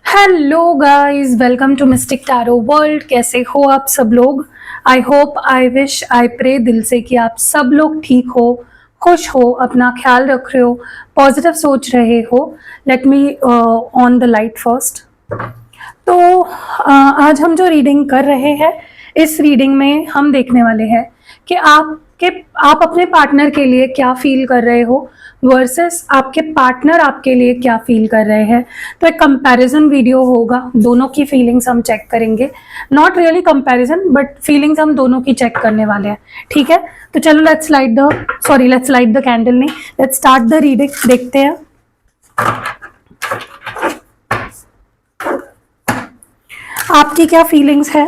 Hello guys, welcome to mystic tarot world. कैसे हो आप सब लोग? I hope, I wish, I pray दिल से कि आप सब लोग ठीक हो, खुश हो, अपना ख्याल रख रहे हो, पॉजिटिव सोच रहे हो। Let me on the light first. तो आज हम जो रीडिंग कर रहे हैं, इस रीडिंग में हम देखने वाले हैं कि आप अपने पार्टनर के लिए क्या फील कर रहे हो वर्सेस आपके पार्टनर आपके लिए क्या फील कर रहे हैं। तो एक कंपैरिजन वीडियो होगा, दोनों की फीलिंग्स हम चेक करेंगे। Not really comparison, but feelings हम दोनों की चेक करने वाले हैं। ठीक है, तो चलो लेट्स लाइट द कैंडल, नहीं, लेट्स स्टार्ट द रीडिंग। देखते हैं आपकी क्या फीलिंग्स है,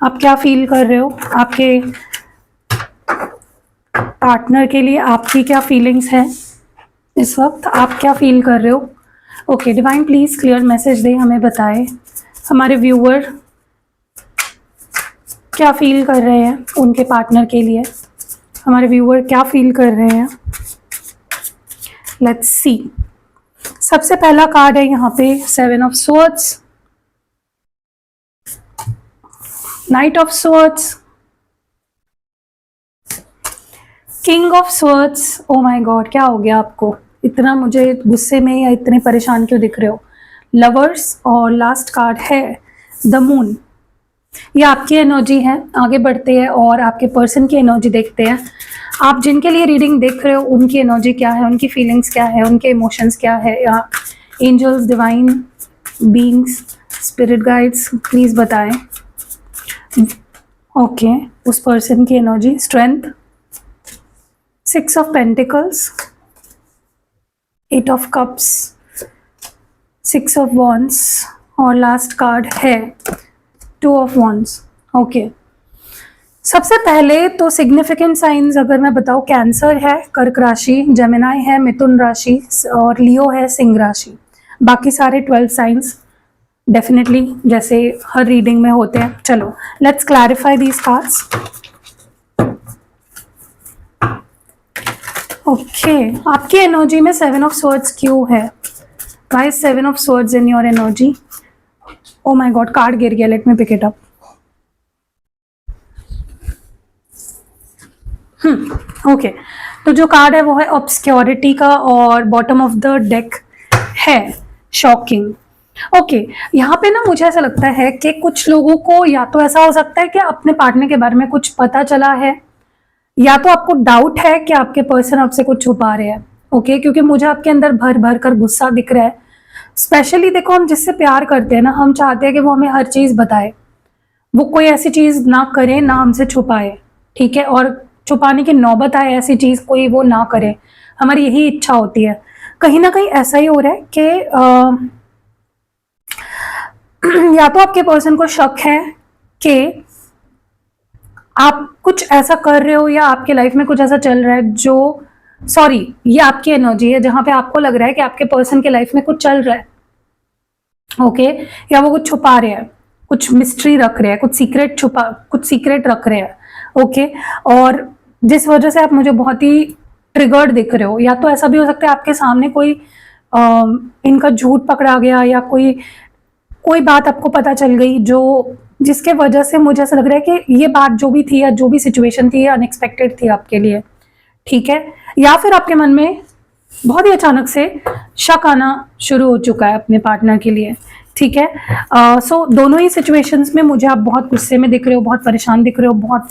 आप क्या फील कर रहे हो, आपके पार्टनर के लिए आपकी क्या फीलिंग्स है इस वक्त, आप क्या फील कर रहे हो। Okay Divine, please clear message दे, हमें बताए हमारे व्यूअर क्या फील कर रहे हैं उनके पार्टनर के लिए, हमारे व्यूअर क्या फील कर रहे हैं। Let's see. सबसे पहला कार्ड है यहाँ पे 7 of swords, night of swords, king of swords. O my God, क्या हो गया आपको, इतना मुझे गुस्से में या इतने परेशान क्यों दिख रहे हो। लवर्स, और लास्ट कार्ड है द मून। ये आपकी एनर्जी है। आगे बढ़ते हैं और आपके पर्सन की एनर्जी देखते हैं। आप जिनके लिए रीडिंग देख रहे हो उनकी एनर्जी क्या है, उनकी फीलिंग्स क्या है, उनके इमोशंस क्या है, या angels, divine beings, spirit guides please बताएं। ओके, उस पर्सन की energy, strength, 6 of pentacles, 8 of cups, 6 of wands, और लास्ट कार्ड है 2 ऑफ वॉन्ड्स। ओके, सबसे पहले तो सिग्निफिकेंट साइंस अगर मैं बताऊं, कैंसर है, कर्क राशि, जेमिनाई है, मिथुन राशि, और लियो है, सिंह राशि। बाकी सारे 12 साइंस डेफिनेटली जैसे हर रीडिंग में होते हैं। चलो let's clarify these cards. Okay, आपकी एनर्जी में 7 ऑफ स्वॉर्ड्स क्यों है? Why is 7 of swords in your energy? Oh my god, card गिर गया, let me pick it up. Okay, तो जो कार्ड है वो है ऑब्सक्योरिटी का, और बॉटम ऑफ द डेक है शॉकिंग। ओके, यहाँ पे ना मुझे ऐसा लगता है कि कुछ लोगों को या तो ऐसा हो सकता है कि अपने पार्टनर के बारे में कुछ पता चला है, या तो आपको डाउट है कि आपके पर्सन आपसे कुछ छुपा रहे हैं। ओके, क्योंकि मुझे आपके अंदर भर भर कर गुस्सा दिख रहा है। स्पेशली देखो, हम जिससे प्यार करते हैं ना, हम चाहते हैं कि वो हमें हर चीज बताए, वो कोई ऐसी चीज ना करे, ना हमसे छुपाए। ठीक है, और छुपाने की नौबत आए ऐसी चीज कोई वो ना करे, हमारी यही इच्छा होती है। कहीं ना कहीं ऐसा ही हो रहा है कि या तो आपके पर्सन को शक है कि आप कुछ ऐसा कर रहे हो, या आपके लाइफ में कुछ ऐसा चल रहा है जो, सॉरी, ये आपकी एनर्जी है जहां पे आपको लग रहा है कि आपके पर्सन के लाइफ में कुछ चल रहा है। ओके, या वो कुछ छुपा रहे हैं, कुछ मिस्ट्री रख रहे हैं, कुछ सीक्रेट रख रहे हैं। ओके, और जिस वजह से आप मुझे बहुत ही ट्रिगर्ड दिख रहे हो। या तो ऐसा भी हो सकता है आपके सामने कोई इनका झूठ पकड़ा गया, या कोई बात आपको पता चल गई जो जिसके वजह से मुझे ऐसा लग रहा है कि ये बात जो भी थी या जो भी सिचुएशन थी ये अनएक्सपेक्टेड थी आपके लिए। ठीक है, या फिर आपके मन में बहुत ही अचानक से शक आना शुरू हो चुका है अपने पार्टनर के लिए। ठीक है, सो दोनों ही सिचुएशंस में मुझे आप बहुत गुस्से में दिख रहे हो, बहुत परेशान दिख रहे हो, बहुत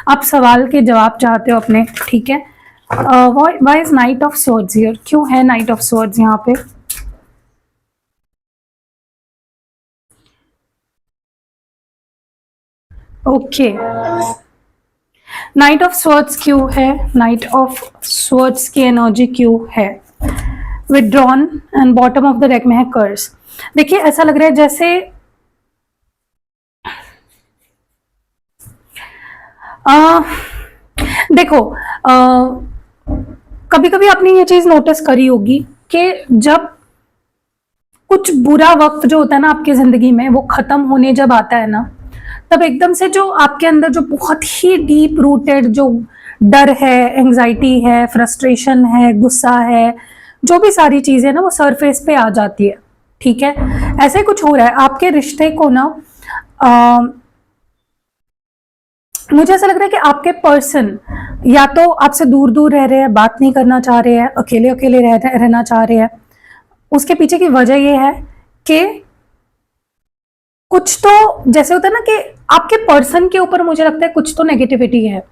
आप सवाल के जवाब चाहते हो अपने। ठीक है, why is night of swords here? क्यों है नाइट ऑफ स्वॉर्ड्स यहाँ पे? ओके, नाइट ऑफ स्वॉर्ड्स क्यों है? नाइट ऑफ स्वॉर्ड्स की एनर्जी क्यों है? Withdrawn, and bottom of the deck में है कर्स। देखिए, ऐसा लग रहा है जैसे देखो, कभी कभी आपने ये चीज नोटिस करी होगी कि जब कुछ बुरा वक्त जो होता है ना आपकी जिंदगी में, वो खत्म होने जब आता है ना, तब एकदम से जो आपके अंदर जो बहुत ही डीप रूटेड जो डर है, एंजाइटी है, फ्रस्ट्रेशन है, गुस्सा है, जो भी सारी चीजें ना वो सरफेस पे आ जाती है। ठीक है, ऐसे ही कुछ हो रहा है आपके रिश्ते को ना। मुझे ऐसा लग रहा है कि आपके पर्सन या तो आपसे दूर दूर रह रहे हैं, बात नहीं करना चाह रहे हैं, अकेले अकेले रहना चाह रहे हैं। उसके पीछे की वजह यह है कि कुछ तो जैसे होता है ना कि आपके पर्सन के ऊपर मुझे लगता है कुछ तो नेगेटिविटी है।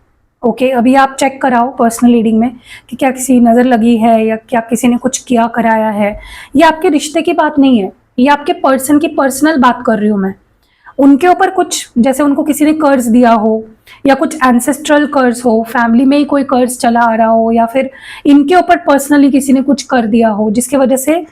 ओके, अभी आप चेक कराओ पर्सनल रीडिंग में कि क्या किसी नज़र लगी है या क्या किसी ने कुछ किया कराया है। ये आपके रिश्ते की बात नहीं है, ये आपके पर्सन की पर्सनल बात कर रही हूँ मैं। उनके ऊपर कुछ, जैसे उनको किसी ने कर्ज दिया हो या कुछ एंसेस्ट्रल कर्ज हो, फैमिली में ही कोई कर्ज चला आ रहा हो, या फिर इनके ऊपर पर्सनली किसी ने कुछ कर दिया हो जिसकी वजह से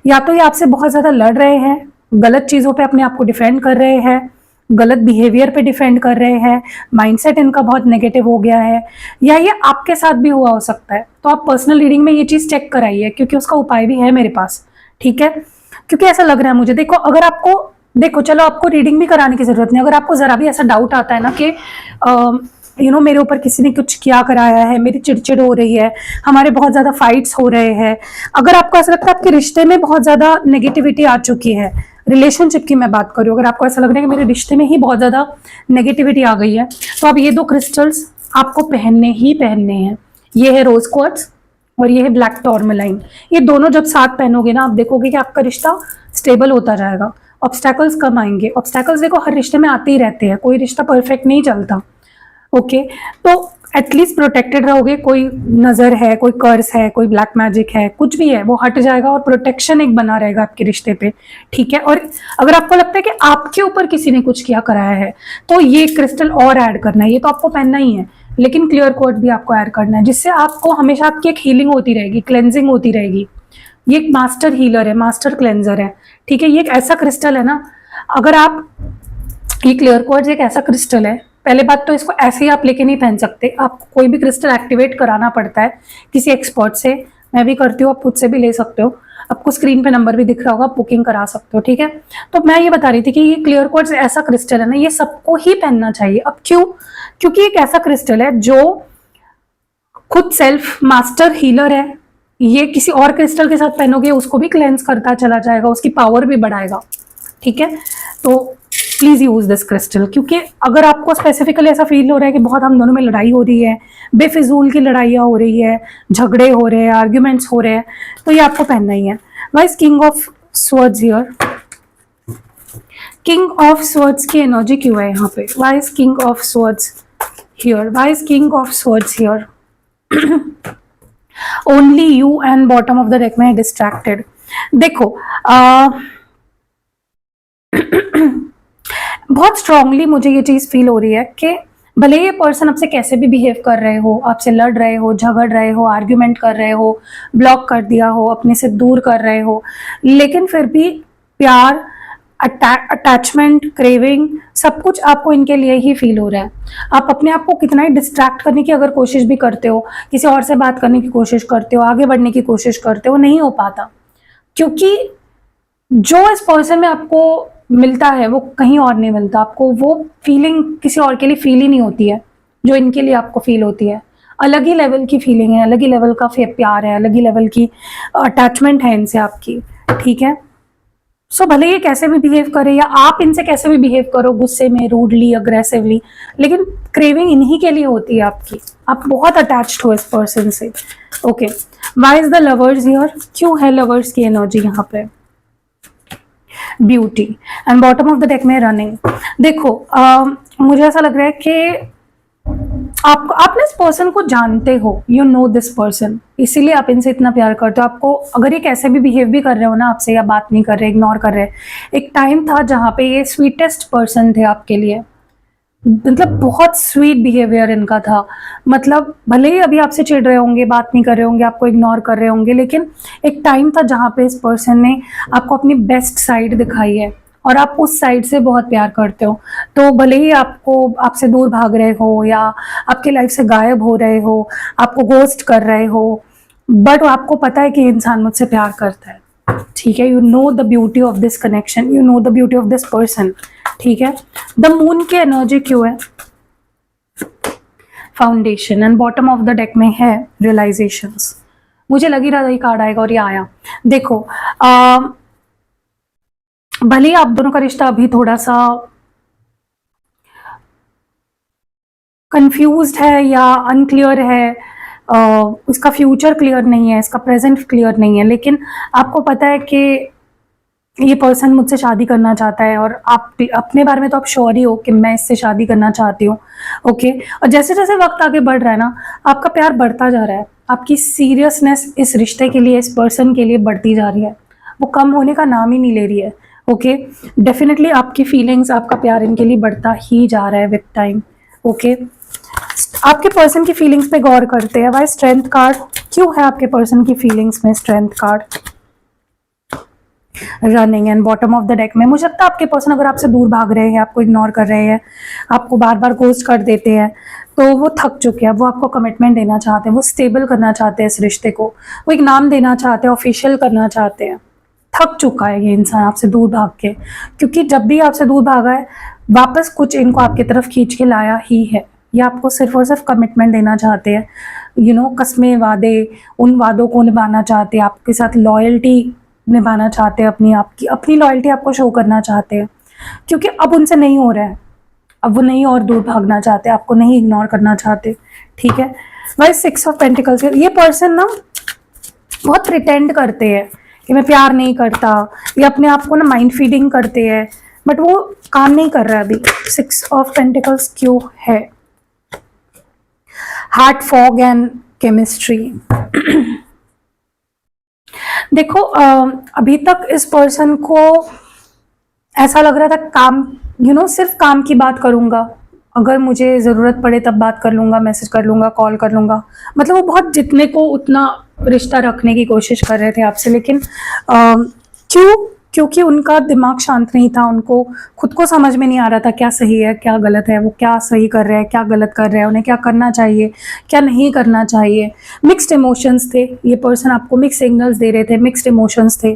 या तो ये आपसे बहुत ज़्यादा लड़ रहे हैं, गलत चीज़ों पे अपने आप को डिफेंड कर रहे हैं, गलत बिहेवियर पे डिफेंड कर रहे हैं, माइंडसेट इनका बहुत नेगेटिव हो गया है, या ये आपके साथ भी हुआ हो सकता है। तो आप पर्सनल रीडिंग में ये चीज़ चेक कराइए, क्योंकि उसका उपाय भी है मेरे पास। ठीक है, क्योंकि ऐसा लग रहा है मुझे। देखो, अगर आपको, देखो चलो आपको रीडिंग भी कराने की जरूरत नहीं, अगर आपको जरा भी ऐसा डाउट आता है ना कि मेरे ऊपर किसी ने कुछ किया कराया है, मेरी चिड़चिड़ हो रही है, हमारे बहुत ज्यादा फाइट्स हो रहे हैं, अगर आपको ऐसा लगता है आपके रिश्ते में बहुत ज्यादा नेगेटिविटी आ चुकी है, रिलेशनशिप की मैं बात कर रही हूँ, अगर आपको ऐसा लग रहा है कि मेरे रिश्ते में ही बहुत ज्यादा नेगेटिविटी आ गई है, तो आप ये 2 क्रिस्टल्स आपको पहनने ही पहनने हैं। ये है रोज क्वार्ट्ज और ये है ब्लैक टॉर्मेलाइन। ये दोनों जब साथ पहनोगे ना, आप देखोगे कि आपका रिश्ता स्टेबल होता जाएगा, ऑब्स्टैकल्स कम आएंगे। ऑब्स्टैकल्स देखो हर रिश्ते में आते ही रहते हैं, कोई रिश्ता परफेक्ट नहीं चलता। ओके, तो एटलीस्ट प्रोटेक्टेड रहोगे। कोई नजर है, कोई कर्स है, कोई ब्लैक मैजिक है, कुछ भी है, वो हट जाएगा और प्रोटेक्शन एक बना रहेगा आपके रिश्ते पे। ठीक है, और अगर आपको लगता है कि आपके ऊपर किसी ने कुछ किया कराया है, तो ये क्रिस्टल और ऐड करना है। ये तो आपको पहनना ही है, लेकिन क्लियर कोट भी आपको ऐड करना है, जिससे आपको हमेशा आपकी एक हीलिंग होती रहेगी, क्लेंजिंग होती रहेगी। ये एक मास्टर हीलर है, मास्टर क्लेंजर है। ठीक है, ये एक ऐसा क्रिस्टल है ना, अगर आप, ये क्लियर क्वार्ट्ज एक ऐसा क्रिस्टल है, पहले बात तो इसको ऐसे ही आप लेके नहीं पहन सकते, आपको कोई भी क्रिस्टल एक्टिवेट कराना पड़ता है किसी एक्सपर्ट से। मैं भी करती हूँ, आप खुद से भी ले सकते हो, आपको स्क्रीन पे नंबर भी दिख रहा होगा, बुकिंग करा सकते हो। ठीक है, तो मैं ये बता रही थी कि ये क्लियर क्वार्ट्ज ऐसा क्रिस्टल है ना, ये सबको ही पहनना चाहिए। अब क्यों? क्योंकि एक ऐसा क्रिस्टल है जो खुद सेल्फ मास्टर हीलर है। ये किसी और क्रिस्टल के साथ पहनोगे, उसको भी क्लेंस करता चला जाएगा, उसकी पावर भी बढ़ाएगा। ठीक है, तो प्लीज यूज दिस क्रिस्टल। क्योंकि अगर आपको स्पेसिफिकली ऐसा फील हो रहा है कि बहुत हम दोनों में लड़ाई हो रही है, बेफिजूल की लड़ाइयाँ हो रही है, झगड़े हो रहे हैं, आर्ग्यूमेंट्स हो रहे हैं, तो ये आपको पहनना ही है। Wise king of swords here, king of swords की एनर्जी क्यों है यहाँ पे? Wise king of swords here, wise king of swords here, only you and bottom of the deck में डिस्ट्रैक्टेड। देखो बहुत स्ट्रांगली मुझे ये चीज फील हो रही है कि भले ये पर्सन आपसे कैसे भी बिहेव कर रहे हो, आपसे लड़ रहे हो, झगड़ रहे हो, आर्ग्यूमेंट कर रहे हो, ब्लॉक कर दिया हो, अपने से दूर कर रहे हो, लेकिन फिर भी प्यार, अटैचमेंट, क्रेविंग, सब कुछ आपको इनके लिए ही फील हो रहा है। आप अपने आप को कितना ही डिस्ट्रैक्ट करने की अगर कोशिश भी करते हो, किसी और से बात करने की कोशिश करते हो, आगे बढ़ने की कोशिश करते हो, नहीं हो पाता, क्योंकि जो इस पर्सन में आपको मिलता है वो कहीं और नहीं मिलता। आपको वो फीलिंग किसी और के लिए फील ही नहीं होती है जो इनके लिए आपको फील होती है। अलग ही लेवल की फीलिंग है, अलग ही लेवल का प्यार है, अलग ही लेवल की अटैचमेंट है इनसे आपकी। ठीक है, सो भले ये कैसे भी बिहेव करे या आप इनसे कैसे भी बिहेव करो, गुस्से में, रूडली, अग्रेसिवली, लेकिन क्रेविंग इन्हीं के लिए होती है आपकी। आप बहुत अटैच्ड हो इस पर्सन से। Okay, why is the lovers here? क्यों है लवर्स की एनर्जी यहाँ पे? Beauty and bottom of the deck में रनिंग। देखो मुझे ऐसा लग रहा है कि आप ना इस पर्सन को जानते हो, यू नो दिस पर्सन, इसीलिए आप इनसे इतना प्यार करते हो। आपको अगर ये कैसे भी बिहेव भी कर रहे हो ना आपसे, या बात नहीं कर रहे, इग्नोर कर रहे, एक टाइम था जहाँ पे ये स्वीटेस्ट पर्सन थे आपके लिए। मतलब बहुत स्वीट बिहेवियर इनका था। मतलब भले ही अभी आपसे चिढ़ रहे होंगे, बात नहीं कर रहे होंगे, आपको इग्नोर कर रहे होंगे, लेकिन एक टाइम था जहाँ पे इस पर्सन ने आपको अपनी बेस्ट साइड दिखाई है और आप उस साइड से बहुत प्यार करते हो। तो भले ही आपसे दूर भाग रहे हो या आपके लाइफ से गायब हो रहे हो, आपको गोस्ट कर रहे हो, बट आपको पता है कि इंसान मुझसे प्यार करता है। ठीक है, you know the beauty of this connection, you know the beauty of this person. ठीक है, द मून की एनर्जी क्यों है? Foundation and bottom of the deck में है रियलाइजेशंस। मुझे लग ही रहा था ये कार्ड आएगा और ये आया। देखो भले ही आप दोनों का रिश्ता अभी थोड़ा सा कंफ्यूज्ड है या अनक्लियर है, उसका फ्यूचर क्लियर नहीं है, इसका प्रेजेंट क्लियर नहीं है, लेकिन आपको पता है कि ये पर्सन मुझसे शादी करना चाहता है और आप अपने बारे में तो आप श्योर ही हो कि मैं इससे शादी करना चाहती हूँ। ओके, और जैसे जैसे वक्त आगे बढ़ रहा है ना, आपका प्यार बढ़ता जा रहा है, आपकी सीरियसनेस इस रिश्ते के लिए, इस पर्सन के लिए बढ़ती जा रही है, वो कम होने का नाम ही नहीं ले रही है। ओके, डेफिनेटली आपकी फीलिंग्स, आपका प्यार इनके लिए बढ़ता ही जा रहा है विद टाइम। ओके, आपके पर्सन की फीलिंग्स पे गौर करते हैं। भाई स्ट्रेंथ कार्ड क्यों है आपके पर्सन की फीलिंग्स में? Strength card running and bottom of the deck में मुझे लगता है आपके पर्सन अगर आपसे दूर भाग रहे हैं, आपको इग्नोर कर रहे हैं, आपको बार बार घोस्ट कर देते हैं, तो वो थक चुके हैं। वो आपको कमिटमेंट देना चाहते हैं, वो स्टेबल करना चाहते हैं इस रिश्ते को, वो एक नाम देना चाहते हैं, ऑफिशियल करना चाहते हैं। थक चुका है ये इंसान आपसे दूर भाग के, क्योंकि जब भी आपसे दूर भागा है वापस कुछ इनको आपकी तरफ खींच के लाया ही है। ये आपको सिर्फ और सिर्फ कमिटमेंट देना चाहते हैं, कस्में, वादे, उन वादों को निभाना चाहते हैं, आपके साथ लॉयल्टी निभाना चाहते हैं, अपनी लॉयल्टी आपको शो करना चाहते हैं, क्योंकि अब उनसे नहीं हो रहा है, अब वो नहीं और दूर भागना चाहते, आपको नहीं इग्नोर करना चाहते। ठीक है, वही 6 ऑफ पेंटिकल्स, ये पर्सन ना बहुत प्रिटेंड करते हैं कि मैं प्यार नहीं करता, ये अपने आप को ना माइंड फीडिंग करते हैं, बट वो काम नहीं कर रहा है अभी। 6 ऑफ पेंटिकल्स क्यों है? Heart fog and chemistry. देखो, अभी तक इस पर्सन को ऐसा लग रहा था काम, सिर्फ काम की बात करूंगा, अगर मुझे ज़रूरत पड़े तब बात कर लूंगा, मैसेज कर लूंगा, कॉल कर लूंगा, मतलब वो बहुत जितने को उतना रिश्ता रखने की कोशिश कर रहे थे आपसे। लेकिन क्योंकि उनका दिमाग शांत नहीं था, उनको खुद को समझ में नहीं आ रहा था क्या सही है क्या गलत है, वो क्या सही कर रहे हैं क्या गलत कर रहे हैं, उन्हें क्या करना चाहिए क्या नहीं करना चाहिए। मिक्स्ड इमोशंस थे, ये पर्सन आपको मिक्स सिग्नल्स दे रहे थे, मिक्स्ड इमोशंस थे।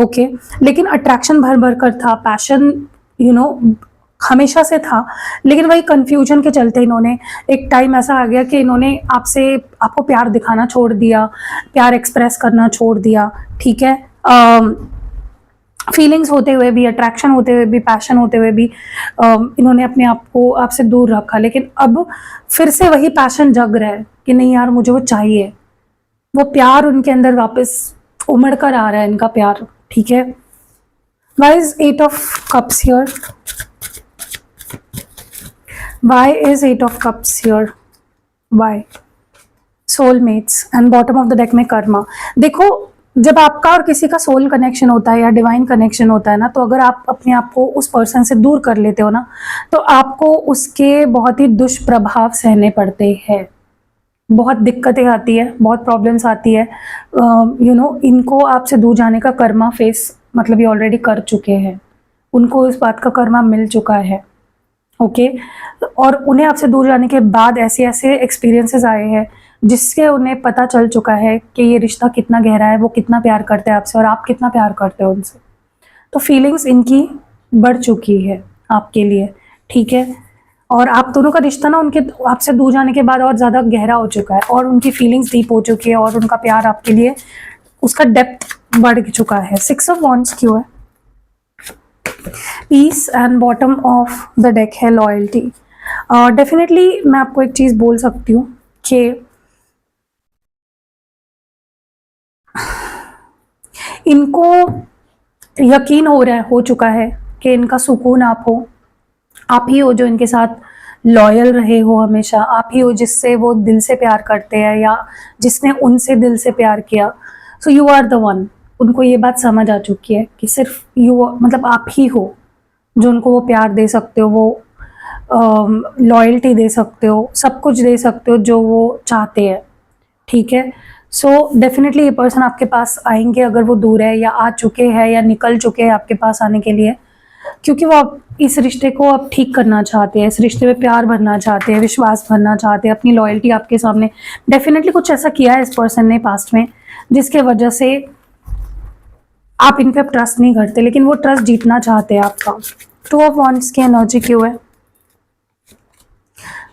ओके, लेकिन अट्रैक्शन भर भर कर था, पैशन हमेशा से था, लेकिन वही कंफ्यूजन के चलते इन्होंने एक टाइम ऐसा आ गया कि इन्होंने आपको प्यार दिखाना छोड़ दिया, प्यार एक्सप्रेस करना छोड़ दिया। ठीक है, फीलिंग्स होते हुए भी, अट्रैक्शन होते हुए भी, पैशन होते हुए भी इन्होंने अपने आप को आपसे दूर रखा, लेकिन अब फिर से वही पैशन जग रहा है कि नहीं यार मुझे वो चाहिए, वो प्यार उनके अंदर वापस उमड़ कर आ रहा है, इनका प्यार। ठीक है, why is 8 of cups here? Why is 8 of cups here? Why? Soulmates and bottom of the deck में कर्मा। देखो, जब आपका और किसी का सोल कनेक्शन होता है या डिवाइन कनेक्शन होता है ना, तो अगर आप अपने आप को उस पर्सन से दूर कर लेते हो ना, तो आपको उसके बहुत ही दुष्प्रभाव सहने पड़ते हैं, बहुत दिक्कतें आती है, बहुत प्रॉब्लम्स आती है। इनको आपसे दूर जाने का कर्मा फेस, मतलब ये ऑलरेडी कर चुके हैं, उनको इस बात का कर्मा मिल चुका है। ओके, और उन्हें आपसे दूर जाने के बाद ऐसे ऐसे एक्सपीरियंसेस आए हैं जिससे उन्हें पता चल चुका है कि ये रिश्ता कितना गहरा है, वो कितना प्यार करते हैं आपसे और आप कितना प्यार करते हो उनसे। तो फीलिंग्स इनकी बढ़ चुकी है आपके लिए। ठीक है, और आप दोनों का रिश्ता ना उनके आपसे दूर जाने के बाद और ज़्यादा गहरा हो चुका है, और उनकी फीलिंग्स डीप हो चुकी है, और उनका प्यार आपके लिए, उसका डेप्थ बढ़ चुका है। 6 ऑफ वॉन्ड्स क्यों है? Peace and bottom of the deck है लॉयल्टी। डेफिनेटली मैं आपको एक चीज बोल सकती हूँ कि इनको यकीन हो चुका है कि इनका सुकून आप हो, आप ही हो जो इनके साथ लॉयल रहे हो हमेशा, आप ही हो जिससे वो दिल से प्यार करते हैं या जिसने उनसे दिल से प्यार किया। So you are the one. उनको ये बात समझ आ चुकी है कि सिर्फ मतलब आप ही हो जो उनको वो प्यार दे सकते हो, वो लॉयल्टी दे सकते हो, सब कुछ दे सकते हो जो वो चाहते हैं। ठीक है, सो डेफिनेटली ये पर्सन आपके पास आएंगे, अगर वो दूर है या आ चुके हैं या निकल चुके हैं आपके पास आने के लिए, क्योंकि वो इस रिश्ते को अब ठीक करना चाहते हैं, इस रिश्ते में प्यार भरना चाहते हैं, विश्वास भरना चाहते हैं, अपनी लॉयल्टी आपके सामने। डेफिनेटली कुछ ऐसा किया है इस पर्सन ने पास्ट में जिसके वजह से आप इन पे ट्रस्ट नहीं करते, लेकिन वो ट्रस्ट जीतना चाहते हैं आपका। 2 ऑफ वॉन्ड्स की एनर्जी क्यों है?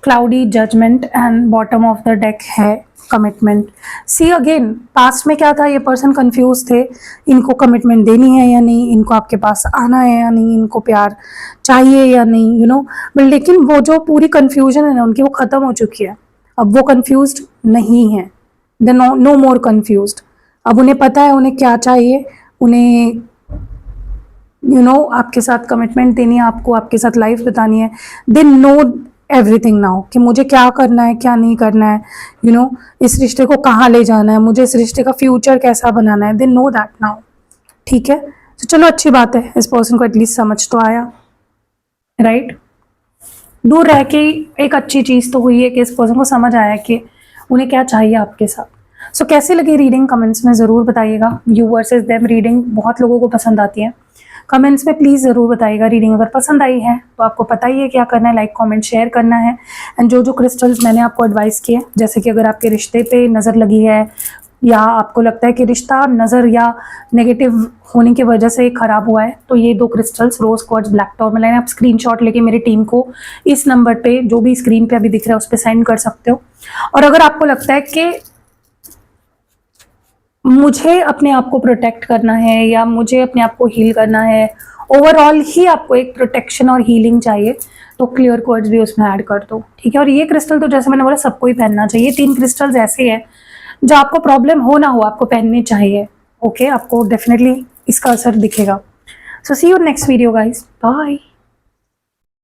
Cloudy, judgement and bottom of the deck है कमिटमेंट। सी अगेन, पास्ट में क्या था, ये पर्सन कंफ्यूज थे, इनको कमिटमेंट देनी है या नहीं, इनको आपके पास आना है या नहीं, इनको प्यार चाहिए या नहीं, बट लेकिन वो जो पूरी कंफ्यूजन है ना उनकी, वो खत्म हो चुकी है। अब वो कंफ्यूज्ड नहीं है, दे नो मोर कंफ्यूज्ड। अब उन्हें पता है उन्हें क्या चाहिए, उन्हें आपके साथ कमिटमेंट देनी है, आपको आपके साथ लाइफ बितानी है। दे नो एवरीथिंग नाउ कि मुझे क्या करना है, क्या नहीं करना है, इस रिश्ते को कहाँ ले जाना है, मुझे इस रिश्ते का फ्यूचर कैसा बनाना है। They know that now. ठीक है, तो चलो अच्छी बात है, इस पर्सन को एटलीस्ट समझ तो आया, राइट। दूर रह के एक अच्छी चीज़ तो हुई है कि इस पर्सन को समझ आया कि उन्हें क्या चाहिए आपके साथ। सो कैसी लगी रीडिंग, कमेंट्स में ज़रूर बताइएगा। यू वर्सेस देम रीडिंग बहुत लोगों को पसंद आती है, कमेंट्स में प्लीज़ ज़रूर बताइएगा। रीडिंग अगर पसंद आई है तो आपको पता ही है क्या करना है, लाइक कमेंट शेयर करना है। एंड जो क्रिस्टल्स मैंने आपको एडवाइस किए, जैसे कि अगर आपके रिश्ते पे नज़र लगी है या आपको लगता है कि रिश्ता नज़र या नेगेटिव होने की वजह से ख़राब हुआ है, तो ये 2 क्रिस्टल्स रोज़ क्वार्ट्ज ब्लैक टूरमैलाइन, आप स्क्रीनशॉट लेके मेरी टीम को इस नंबर पे जो भी स्क्रीन पे अभी दिख रहा है उस पर सेंड कर सकते हो। और अगर आपको लगता है कि मुझे अपने आप को प्रोटेक्ट करना है या मुझे अपने आप को हील करना है, ओवरऑल ही आपको एक प्रोटेक्शन और हीलिंग चाहिए, तो क्लियर क्वार्ट्ज भी उसमें ऐड कर दो। ठीक है, और ये क्रिस्टल तो जैसे मैंने बोला सबको ही पहनना चाहिए। 3 क्रिस्टल्स ऐसे हैं जो आपको प्रॉब्लम हो ना हो आपको पहनने चाहिए। ओके, आपको डेफिनेटली इसका असर दिखेगा। So see you next video guys, bye.